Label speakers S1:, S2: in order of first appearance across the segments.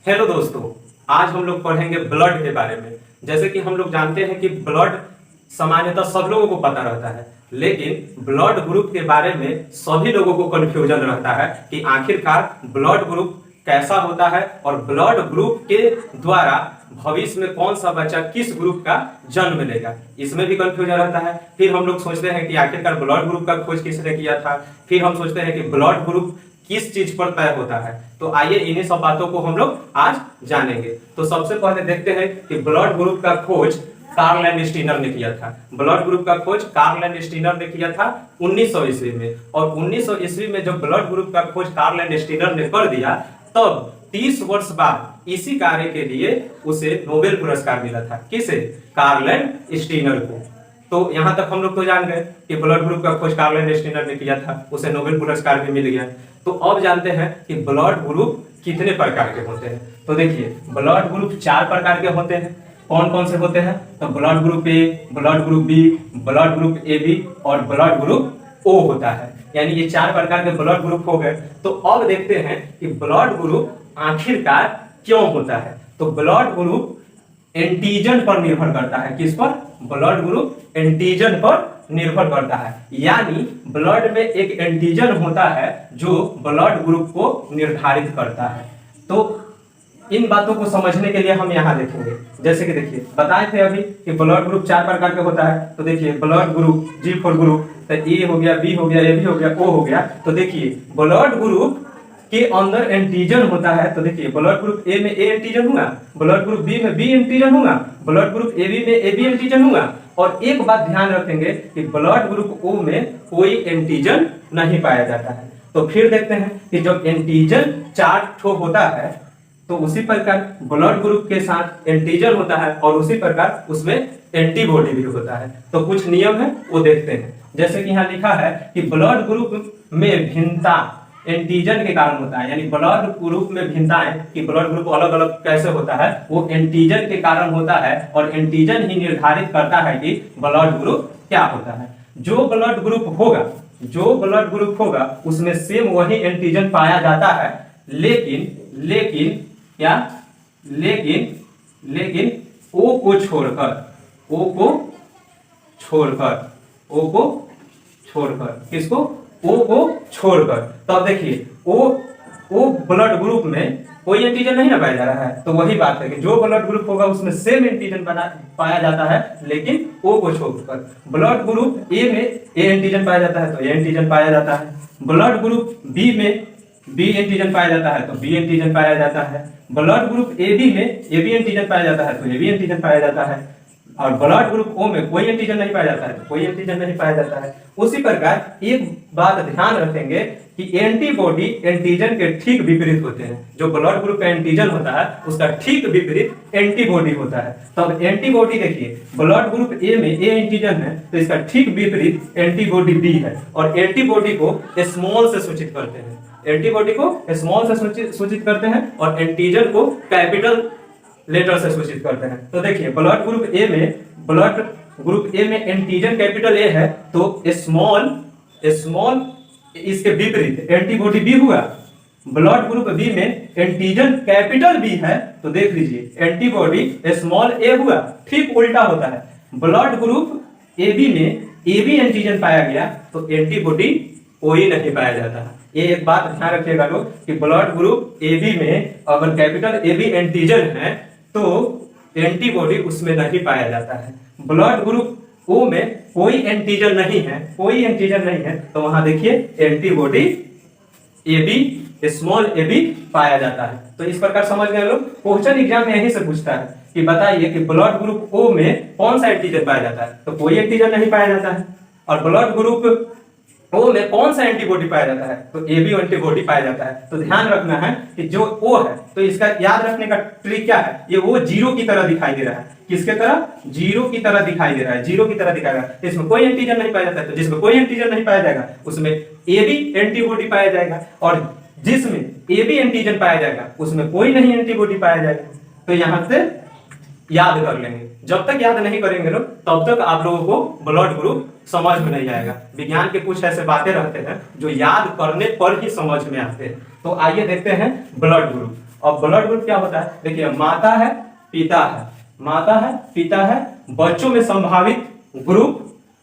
S1: Hello दोस्तों, आज हम लोग पढ़ेंगे ब्लड के बारे में। जैसे कि हम लोग जानते हैं कि ब्लड सामान्यतः सब लोगों को पता रहता है, लेकिन ब्लड ग्रुप के बारे में सभी लोगों को कंफ्यूजन रहता है कि आखिरकार ब्लड ग्रुप कैसा होता है और ब्लड ग्रुप के द्वारा भविष्य में कौन सा बच्चा किस ग्रुप का जन्म लेगा, इसमें भी कंफ्यूजन रहता है। फिर हम लोग सोचते हैं कि आखिरकार ब्लड ग्रुप का खोज किसने किया था। फिर हम सोचते हैं कि ब्लड ग्रुप किस चीज पर तय होता है। तो आइए इन्हीं सब बातों को हम लोग आज जानेंगे। तो सबसे पहले देखते हैं कि ब्लड ग्रुप का खोज कार्ल लैंड-स्टीनर ने किया था। ब्लड ग्रुप का खोज कार्ल लैंड-स्टीनर ने किया था 1900 ईस्वी में। और 1900 ईस्वी में जब ब्लड ग्रुप का खोज कार्ल लैंड-स्टीनर ने कर दिया, तब 30 वर्ष बाद इसी कार्य के लिए उसे नोबेल पुरस्कार मिला था। किसे? कार्ल लैंड-स्टीनर को। तो यहां तक हम लोग तो जान गए कि ब्लड ग्रुप का खोज कार्ल लैंड-स्टीनर ने किया था, उसे नोबेल पुरस्कार भी मिल गया। तो अब जानते हैं कि ब्लड ग्रुप कितने प्रकार के होते हैं। तो देखिए, ब्लड ग्रुप 4 प्रकार के होते हैं। कौन कौन से होते हैं? तो blood group A, blood group B, blood group A B और ब्लड ग्रुप ओ होता है। यानी ये 4 प्रकार के ब्लड ग्रुप हो गए। तो अब देखते हैं कि ब्लड ग्रुप आखिरकार क्यों होता है। तो ब्लड ग्रुप एंटीजन पर निर्भर करता है। किस पर? ब्लड ग्रुप एंटीजन पर निर्भर करता है। यानी ब्लड में एक एंटीजन होता है जो ब्लड ग्रुप को निर्धारित करता है। तो इन बातों को समझने के लिए हम यहाँ देखेंगे। जैसे कि देखिए, बताए थे अभी कि ब्लड ग्रुप 4 प्रकार के होता है। तो देखिए, blood group G for group, तो ए हो गया, बी हो गया, ए बी हो गया, ओ हो गया। तो देखिए, ब्लड ग्रुप के अंदर एंटीजन होता है। तो देखिए, ब्लड ग्रुप ए में ए एंटीजन हुआ, ब्लड ग्रुप बी में बी एंटीजन हुआ, ब्लड ग्रुप ए बी में ए बी एंटीजन हुआ। और एक बात ध्यान रखेंगे कि ब्लड ग्रुप ओ में कोई एंटीजन नहीं पाया जाता है। तो फिर देखते हैं कि जब एंटीजन 4 ठो होता है, तो उसी प्रकार ब्लड ग्रुप के साथ एंटीजन होता है और उसी प्रकार उसमें एंटीबॉडी भी होता है। तो कुछ नियम है वो देखते हैं। जैसे कि यहाँ लिखा है कि ब्लड ग्रुप में भिन्नता एंटीजन के कारण होता है। यानी ब्लड ग्रुप में भिन्नताएं कि ब्लड ग्रुप अलग अलग कैसे होता है, वो एंटीजन के कारण होता है। और एंटीजन ही निर्धारित करता है कि ब्लड ग्रुप क्या होता है। जो ब्लड ग्रुप होगा उसमें सेम वही एंटीजन पाया जाता है, लेकिन ओ को छोड़कर किसको? ओ को छोड़कर। तो अब देखिए, ओ ब्लड ग्रुप में कोई एंटीजन नहीं ना पाया जा रहा है। तो वही बात है कि जो ब्लड ग्रुप होगा उसमें सेम एंटीजन पाया जाता है, लेकिन ओ को छोड़कर। ब्लड ग्रुप ए में ए एंटीजन पाया जाता है, तो ए एंटीजन पाया जाता है। ब्लड ग्रुप बी में बी एंटीजन पाया जाता है, तो बी एंटीजन पाया जाता है। ब्लड ग्रुप ए बी में ए बी एंटीजन पाया जाता है, तो ए बी एंटीजन पाया जाता है। और ब्लड ग्रुप ओ में कोई एंटीजन नहीं पाया जाता है, तो कोई एंटीजन नहीं पाया जाता है। उसी प्रकार एक बात ध्यान रखेंगे कि एंटीबॉडी एंटीजन के ठीक विपरीत होते हैं। जो ब्लड ग्रुप का एंटीजन होता है उसका ठीक विपरीत एंटीबॉडी होता है। तो अब एंटीबॉडी देखिए, ब्लड ग्रुप ए में ए एंटीजन है, तो इसका ठीक विपरीत एंटीबॉडी बी है। और एंटीबॉडी को स्मॉल से सूचित करते हैं, एंटीबॉडी को स्मॉल से सूचित करते हैं और एंटीजन को कैपिटल लेटर से सूचित करते हैं। तो देखिए, ब्लड ग्रुप ए में एंटीजन कैपिटल ए है, तो स्मॉल इसके विपरीत एंटीबॉडी बी हुआ। ब्लड ग्रुप बी में एंटीजन कैपिटल बी है, तो देख लीजिए एंटीबॉडी स्मॉल ए हुआ। ठीक उल्टा होता है, ब्लड ग्रुप ए बी में ए बी एंटीजन पाया गया, तो एंटीबॉडी कोई नहीं पाया जाता है। ये एक बात ध्यान रखिएगा लोग कि ब्लड ग्रुप ए बी में अगर कैपिटल ए बी एंटीजन है तो एंटीबॉडी उसमें नहीं पाया जाता है। ब्लड ग्रुप ओ में कोई एंटीजन नहीं है, तो वहां देखिए antibody A B small A B पाया जाता है। तो इस प्रकार समझ गए लोग। क्वेश्चन एग्जाम में यही से पूछता है कि बताइए कि ब्लड ग्रुप ओ में कौन सा एंटीजन पाया जाता है, तो कोई एंटीजन नहीं पाया जाता है। और ब्लड ग्रुप ओ में कौन सा एंटीबॉडी पाया जाता है, तो ए बी एंटीबॉडी पाया जाता है। तो ध्यान रखना है कि जो ओ है, तो इसका याद रखने का ट्रिक क्या है, ये वो जीरो की तरह दिखाई दे रहा है। किसके तरह? जीरो की तरह दिखाई दे रहा है, जीरो की तरह दिखाएगा। तो इसमें कोई एंटीजन नहीं पाया जाता है, तो जिसमें कोई एंटीजन नहीं पाया जाएगा उसमें ए बी एंटीबॉडी पाया जाएगा, और जिसमें ए बी एंटीजन पाया जाएगा उसमें कोई नहीं एंटीबॉडी पाया जाएगा। तो यहां से याद कर लेंगे। जब तक याद नहीं करेंगे लोग, तब तक आप लोगों को ब्लड ग्रुप समझ में नहीं आएगा। विज्ञान के कुछ ऐसे बातें रहते हैं जो याद करने पर ही समझ में आते हैं। तो आइए देखते हैं ब्लड ग्रुप। और ब्लड ग्रुप क्या होता है, देखिए माता है पिता है, माता है पिता है, बच्चों में संभावित ग्रुप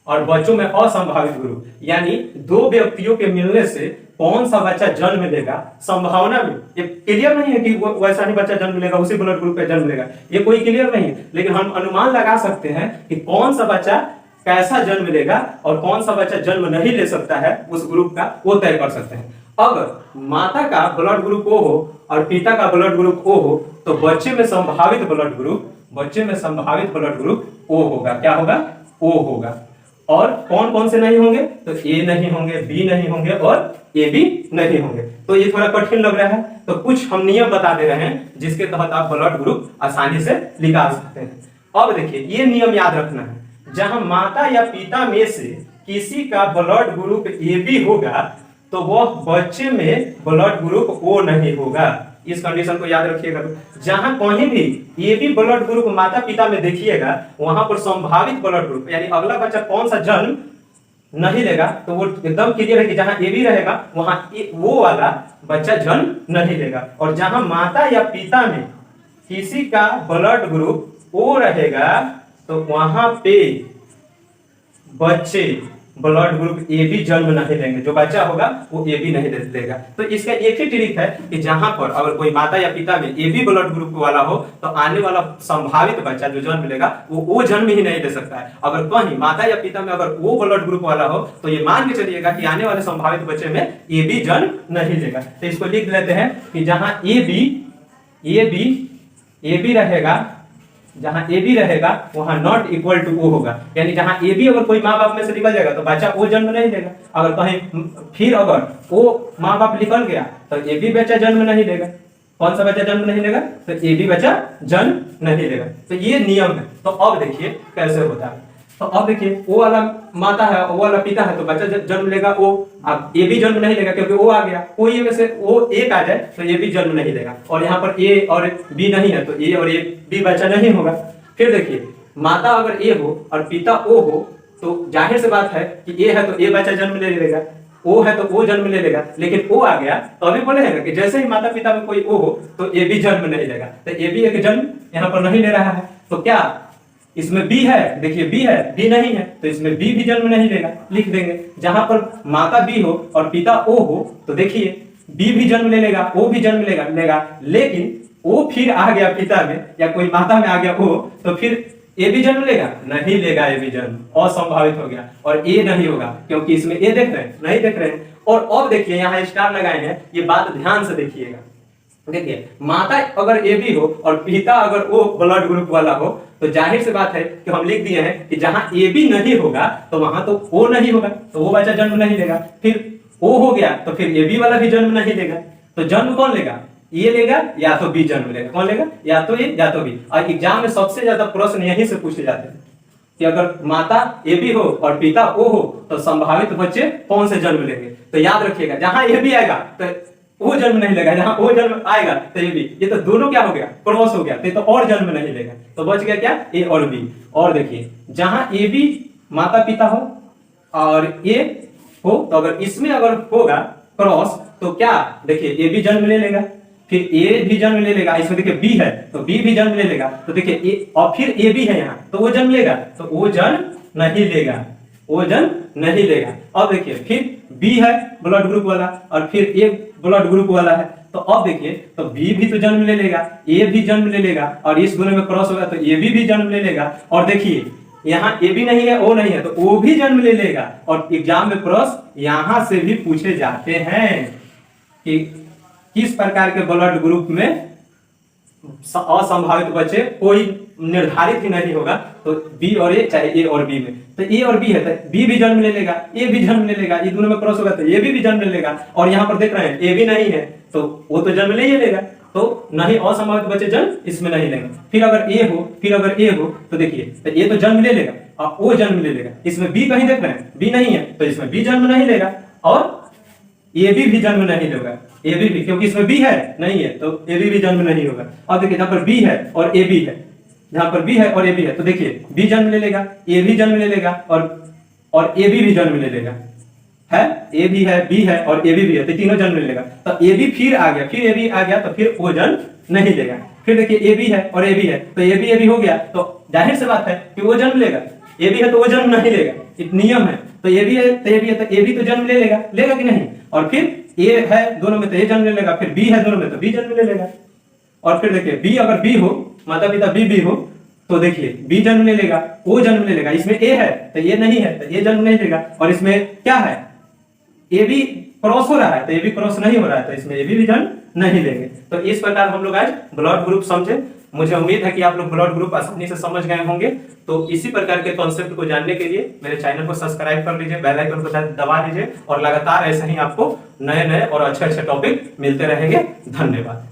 S1: और बच्चों में असंभावित ग्रुप, यानी दो व्यक्तियों के मिलने से कौन सा बच्चा जन्म लेगा, संभावना में ये क्लियर नहीं है कि वैसा ही बच्चा जन्म लेगा, उसी ब्लड ग्रुप का जन्म लेगा, ये कोई क्लियर नहीं है, लेकिन हम अनुमान लगा सकते हैं कि कौन सा बच्चा कैसा जन्म लेगा और कौन सा बच्चा जन्म नहीं ले सकता है उस ग्रुप का, वो तय कर सकते हैं। अगर माता का ब्लड ग्रुप ओ हो और पिता का ब्लड ग्रुप ओ हो तो बच्चे में संभावित ब्लड ग्रुप ओ होगा, क्या होगा, ओ होगा। और कौन कौन से नहीं होंगे, तो ए नहीं होंगे, बी नहीं होंगे और ए भी नहीं होंगे। तो ये थोड़ा कठिन लग रहा है, तो कुछ हम नियम बता दे रहे हैं जिसके तहत आप ब्लड ग्रुप आसानी से निकाल सकते हैं। अब देखिए ये नियम याद रखना है, जहां माता या पिता में से किसी का ब्लड ग्रुप ए बी होगा तो वह बच्चे में ब्लड ग्रुप ओ नहीं होगा। इस कंडीशन को याद रखिएगा। जहां कहीं भी ए बी ब्लड ग्रुप माता पिता में देखिएगा वहां पर संभावित ब्लड ग्रुप यानी अगला बच्चा कौन सा जन्म नहीं लेगा, तो वो एकदम क्लियर है कि जहां ए बी रहेगा वहां वो वाला बच्चा जन्म नहीं लेगा। और जहां माता या पिता में किसी का ब्लड ग्रुप ओ रहेगा तो वहां पे बच्चे ब्लड ग्रुप ए बी जन्म नहीं लेंगे, जो बच्चा होगा वो ए बी नहीं लेगा। तो इसका एक ही ट्रिक है कि जहां पर अगर कोई माता या पिता में ए बी ब्लड ग्रुप वाला हो तो आने वाला संभावित बच्चा जो जन्म लेगा वो जन्म ही नहीं ले सकता है। अगर कहीं माता या पिता में अगर वो ब्लड ग्रुप वाला हो तो ये मान के चलिएगा कि आने वाले संभावित बच्चे में ए बी जन्म नहीं लेगा। तो इसको लिख लेते हैं कि जहां ए बी रहेगा, जहां ए बी रहेगा वहां नॉट इक्वल टू ओ होगा, यानी जहां ए बी अगर कोई माँ बाप में से निकल जाएगा तो बच्चा ओ जन्म नहीं लेगा। अगर कहीं फिर अगर ओ माँ बाप निकल गया तो ए बी बच्चा जन्म नहीं लेगा। कौन सा बच्चा जन्म नहीं लेगा, तो ए बी बच्चा जन्म नहीं लेगा। तो ये नियम है। तो अब देखिए कैसे होता है। तो अब देखिए ओ वाला माता है, ओ वाला पिता है, तो बच्चा जन्म लेगा ओ, अब ए भी जन्म नहीं लेगा क्योंकि ओ आ गया। कोई में से ओ एक आ जाए तो ये भी जन्म नहीं लेगा। और यहाँ पर ए और बी नहीं है तो ए और ए बी बच्चा नहीं होगा। फिर देखिए माता अगर ए हो और पिता ओ हो तो जाहिर सी बात है कि ए है तो ए बच्चा जन्म ले लेगा, ओ है तो ओ जन्म ले लेगा। लेकिन ओ आ गया तो अभी बोलेगा कि जैसे ही माता पिता में कोई ओ हो तो ए भी जन्म नहीं लेगा। तो ए भी एक जन्म यहाँ पर नहीं ले रहा है। तो क्या इसमें बी है, देखिए बी है, बी नहीं है तो इसमें बी भी जन्म नहीं लेगा। लिख देंगे जहां पर माता बी हो और पिता ओ हो तो देखिए बी भी जन्म ले लेगा, ओ भी जन्म लेगा। लेकिन ओ फिर आ गया पिता में या कोई माता में आ गया ओ, तो फिर ए भी जन्म लेगा, नहीं लेगा। ए भी जन्म असंभावित हो गया और ए नहीं होगा क्योंकि इसमें ए देख रहे हैं, नहीं देख रहे हैं। और अब देखिए यहाँ स्टार लगाए हैं, ये बात ध्यान से देखिएगा। देखिए माता अगर ए बी हो और पिता अगर ओ ब्लड ग्रुप वाला हो तो जाहिर सी बात है कि हम लिख दिए हैं कि जहां ए बी नहीं होगा तो वहां तो ओ नहीं होगा, तो वो बच्चा जन्म नहीं लेगा। फिर ओ हो गया तो फिर ए बी वाला भी जन्म नहीं लेगा। तो जन्म कौन लेगा, ए लेगा या तो बी जन्म लेगा। कौन लेगा, या तो ए या तो बी। और एग्जाम में सबसे ज्यादा प्रश्न यहीं से पूछे जाते हैं कि अगर माता ए बी हो और पिता ओ हो तो संभावित बच्चे कौन से जन्म लेंगे। तो याद रखिएगा जहां ए बी आएगा तो वो जन्म नहीं लेगा, जहां वो जन्म आएगा तो ये भी, ये तो दोनों क्या हो गया, क्रॉस हो गया, तो और जन्म नहीं लेगा। तो बच गया क्या, ए और बी। और देखिए जहां ए बी माता पिता हो और ए हो तो अगर इसमें अगर होगा क्रॉस तो क्या, देखिए ए भी जन्म ले लेगा, फिर ए भी जन्म ले लेगा। इसमें देखिए बी है तो बी भी जन्म ले लेगा। तो देखिए ए और फिर ए भी है यहाँ तो वो जन्म लेगा, तो वो जन्म नहीं लेगा, वो जन्म नहीं लेगा। अब देखिए फिर बी है ब्लड ग्रुप वाला और फिर ए ब्लड ग्रुप वाला है। तो अब देखिए तो बी भी तो जन्म ले लेगा, ए भी जन्म ले लेगा और इस दोनों में क्रॉस होगा तो ए भी जन्म ले लेगा। और देखिए यहाँ ए भी नहीं है, ओ नहीं है तो ओ भी जन्म ले लेगा। और एग्जाम में प्रश्न यहां से भी पूछे जाते हैं कि किस प्रकार के ब्लड ग्रुप में असंभावित बच्चे कोई निर्धारित ही नहीं होगा। तो बी और ए, चाहे ए और बी में, तो ए और बी है तो बी भी जन्म ले लेगा, ए भी जन्म ले लेगा। ये दोनों में क्रॉस होगा तो ए भी जन्म ले लेगा। और यहाँ पर देख रहे हैं ए भी नहीं है तो वो तो जन्म ले ही लेगा, तो नहीं असंभावित बच्चे जन्म इसमें नहीं लेगा। फिर अगर ए हो, फिर अगर ए हो तो देखिए तो ए तो जन्म ले लेगा और ओ जन्म ले लेगा। इसमें बी कहीं देख रहे हैं, बी नहीं है तो इसमें बी जन्म नहीं लेगा और ए भी जन्म नहीं लेगा। ए भी क्योंकि इसमें बी है नहीं है तो ए भी जन्म नहीं होगा। अब देखिए जहां पर बी है और ए बी है, जहां पर बी है और ए बी है तो देखिए बी जन्म ले लेगा, ए भी जन्म ले लेगा और ए भी जन्म ले लेगा। है, ए भी है, बी है और ए भी है, तो तीनों जन्म ले लेगा। तो ए बी फिर आ गया, फिर ए बी आ गया, तो फिर वो जन्म नहीं लेगा। फिर देखिए ए बी है और ए बी है, तो ए बी हो गया, तो जाहिर सी बात है कि वो जन्म लेगा। ए बी है तो वो जन्म नहीं लेगा, एक नियम है। तो ए बी है तो ए बी है, तो ए बी तो जन्म ले लेगा, लेगा कि नहीं। और फिर ए है दोनों में तो ए जन्म ले लेगा, फिर बी है दोनों में तो बी जन्म ले लेगा। और फिर देखिए बी अगर बी हो, माता पिता बी हो, तो देखिए बी जन्म ले लेगा, ओ जन्म ले लेगा। इसमें ए है तो ये नहीं है, तो ये जन्म नहीं लेगा। और इसमें क्या है, ए बी क्रॉस हो रहा है, तो ए बी क्रॉस नहीं हो रहा है, तो इसमें ए बी जन्म नहीं लेंगे। तो इस प्रकार हम लोग आज ब्लड ग्रुप समझे। मुझे उम्मीद है कि आप लोग ब्लड ग्रुप आसानी से समझ गए होंगे। तो इसी प्रकार के कॉन्सेप्ट को जानने के लिए मेरे चैनल को सब्सक्राइब कर लीजिए, बेल आइकन को दबा दीजिए और लगातार ऐसे ही आपको नए नए और अच्छे अच्छे टॉपिक मिलते रहेंगे। धन्यवाद।